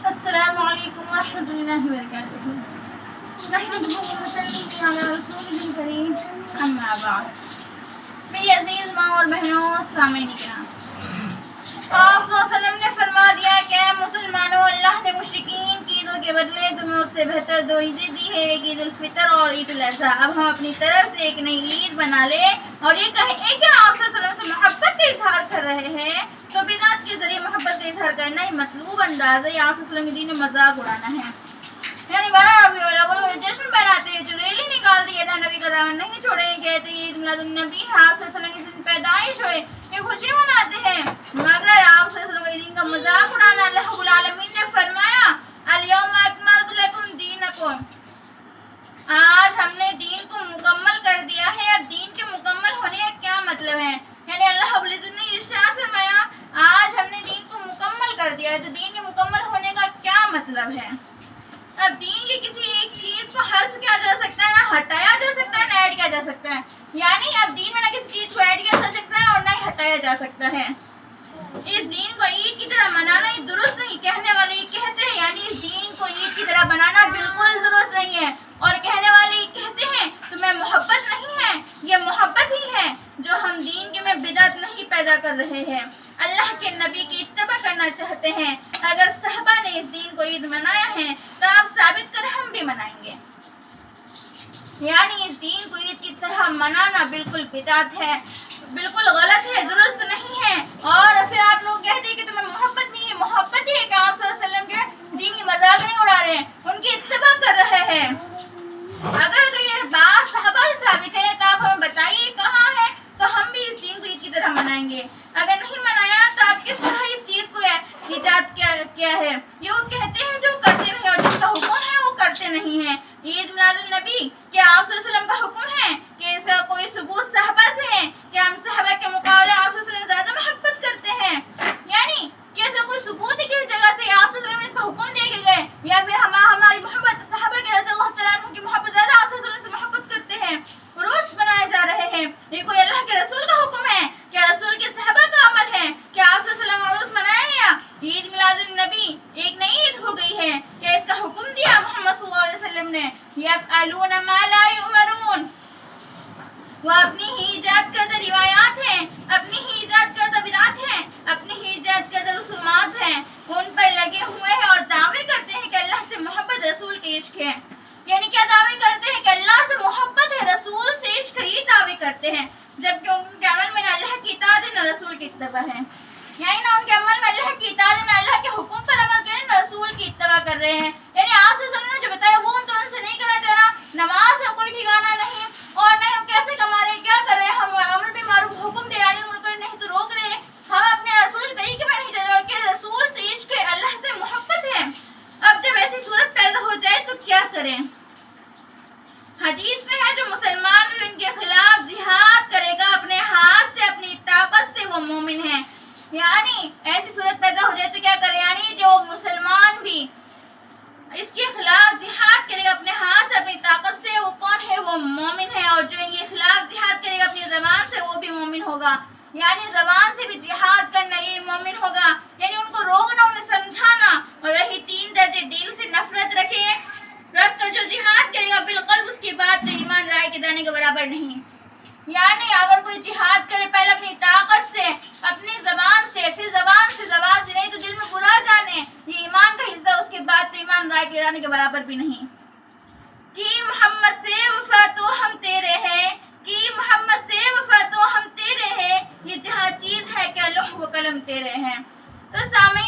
السلام علیکم ورحمۃ اللہ وبرکاتہ۔ نحمدہ ونصلی علی رسولہ الکریم، اما بعد۔ میری عزیز ماں اور بہنوں، سامعین کرام، آپ صلی اللہ علیہ وسلم نے فرما دیا کہ مسلمانوں، اللہ نے مشرکین کی عیدوں کے بدلے تمہیں اس سے بہتر دو عیدیں دی ہے، ایک عید الفطر اور عید الاضحیٰ۔ اب ہم اپنی طرف سے ایک نئی عید بنا لیں اور یہ کہیں کہ آپ صلی اللہ علیہ وسلم سے محبت کا اظہار کر رہے ہیں، تو بدعت کے ذریعے محبت کا اظہار کرنا ہی مطلوب انداز ہے، آپ صلی اللہ علیہ وسلم کے دین میں مذاق اڑانا ہے۔ یعنی 12 ربیع الاول جشن مناتے ہیں، جو ریلی نکال دی ہے، نبی کا دامن نہیں چھوڑیں، کہتے ہیں عید میلاد النبی ہے، آپ صلی اللہ علیہ وسلم کی پیدائش ہوئے، یہ خوشی مناتے ہیں، مگر آپ صلی اللہ علیہ وسلم کے دین کا مذاق اڑانا۔ اللہ رب العالمین نے فرمایا الیوم اکملت لکم دینکم، آج ہم نے دین کو مکمل کر دیا ہے۔ اب دین کے مکمل ہونے کا کیا مطلب ہے؟ یعنی اللہ رب العزت نے ارشاد فرمایا آج ہم نے دین کو مکمل کر دیا ہے، تو دین کے مکمل ہونے کا کیا مطلب ہے؟ اب دین کی کسی ایک چیز کو حذف کیا جا سکتا ہے، نہ ہٹایا جا سکتا ہے، نہ ایڈ کیا جا سکتا ہے۔ یعنی اب دین میں نہ کسی چیز کو ایڈ کیا جا سکتا ہے اور نہ ہی ہٹایا جا سکتا ہے۔ اس دین کو عید کی طرح منانا ہی درست نہیں، کہنے والے یہ کہتے ہیں، یعنی اس دین کو عید کی طرح بنانا بالکل درست نہیں ہے، اور کہنے والے یہ کہتے ہیں تمہیں محبت نہیں ہے، یہ محبت ہی ہے جو ہم دین کے میں بدعت نہیں پیدا کر رہے ہیں، اللہ کے نبی کی اتباع کرنا چاہتے ہیں۔ اگر صحابہ نے اس دین کو عید منایا ہے تو آپ ثابت کریں ہم بھی منائیں گے۔ یعنی اس دین کو عید کی طرح منانا بالکل بدعت ہے، بالکل غلط ہے، درست نہیں ہے۔ اور پھر آپ لوگ کہتے ہیں کہ تمہیں محبت نہیں ہے، محبت ہی ہے کہ آپ صلی اللہ علیہ وسلم کے دین کی مذاق نہیں اڑا رہے ہیں، ان کی اتباع کر رہے ہیں۔ اگر تو یہ بات صحابہ سے ثابت ہے تو آپ ہمیں بتائیے کہاں ہے، تو ہم بھی اس دین کو عید کی طرح منائیں گے۔ اگر نہیں منایا تو آپ کس طرح اس چیز کو ایجاد کیا ہے؟ یہ وہ کہتے ہیں جو کرتے نہیں، اور جس کا حکم ہے وہ کرتے نہیں ہیں۔ عید میلاد النبی کیا آپ صلی اللہ علیہ وسلم کا حکم ہے کہ اس کا کوئی ثبوت صحابہ سے ہے کہ ہم صحابہ کے مقابلے آپ صلی اللہ علیہ وسلم زیادہ محبت کرتے ہیں؟ یعنی کہ ایسا کوئی ثبوت ہے کسی جگہ سے آپ صلی اللہ علیہ وسلم نے اس کا حکم دے کے گئے، یا پھر ہماری محبت صحابہ کے رضی اللہ تعالیٰ عنہ کی محبت زیادہ آپ صلی اللہ علیہ وسلم سے محبت کرتے ہیں؟ روز بنائے جا رہے ہیں، یہ کوئی اللہ کے رسول کا حکم ہے کیا رسول کے صحابہ کا عمل ہے؟ کیا آپ صلی اللہ علیہ وسلم عروس منایا گیا؟ عید میلاد النبی ایک نئی عید ہو گئی ہے، کیا اس کا حکم دیا محمد صلی اللہ علیہ وسلم نے؟ یفعلون ما لا یؤمرون، وہ اپنی ہی ایجاد کردہ روایات ہیں، اپنی ہی ایجاد کردہ بدعات ہیں، اپنی ہی ایجاد کردہ رسومات ہیں، ان پر لگے ہوئے ہیں اور دعوے کرتے ہیں کہ اللہ سے محبت، رسول کے عشق ہے۔ یعنی کیا دعوے کرتے ہیں کہ اللہ سے محبت ہے، رسول سے عشق ہے، یہ دعوے کرتے ہیں، جبکہ ان کے عمل میں نہ اللہ کی اطاعت ہے نہ رسول کی اتباع ہے۔ یعنی نہ ان کے عمل میں اللہ کی اطاعت ہے، نہ اللہ کے حکم پر عمل کریں، نہ رسول کی اتباع کر رہے ہیں۔ یعنی آپ صلی اللہ علیہ وسلم نے جو بتایا وہ تو ان سے نہیں کرنا چاہ رہا، نماز کا کوئی ٹھکانا نہیں، اور نہ ہم کیسے کما رہے ہیں، کیا کر رہے ہیں، ہم امر بالمعروف حکم دے رہے ہیں، نہیں تو روک رہے ہیں، ہم اپنے رسول کے طریقے پر نہیں چل رہے، اور کہ رسول سے عشق ہے، اللہ سے محبت ہے۔ اب جب ایسی صورت پیدا ہو جائے تو کیا کریں؟ حدیث میں ہے جو مسلمان بھی ان کے خلاف جہاد کرے گا اپنے ہاتھ سے، اپنی طاقت سے، وہ مومن ہے۔ یعنی ایسی صورت پیدا ہو جائے تو کیا کرے؟ یعنی جو مسلمان بھی اس کے خلاف جہاد کرے گا اپنے ہاتھ سے، اپنی طاقت سے، وہ کون ہے؟ وہ مومن ہے۔ اور جو ان کے خلاف جہاد کرے گا اپنی زبان سے، وہ بھی مومن ہوگا۔ یعنی زبان سے بھی جہاد کرنا یہ مومن ہوگا، یعنی ان کو روکنا، انہیں سمجھانا، اور رہی 3 درجے دل سے نفرت رکھ کر جو جہاد کرے گا بالقلب، اس کی بات تو ایمان رائے کے دانے کے برابر نہیں۔ یعنی اگر کوئی جہاد کرے پہلے اپنی طاقت سے، اپنی زبان سے، پھر زبان سے نہیں تو دل میں برا جانے، یہ ایمان کا حصہ، اس کے بعد تو ایمان رائے کے دانے کے برابر بھی نہیں۔ کہ محمد سے وفا تو ہم تیرے ہیں، کہ محمد سے وفا تو ہم تیرے ہیں، یہ جہاں چیز ہے کہ لوح و قلم تیرے ہیں۔ تو سامعین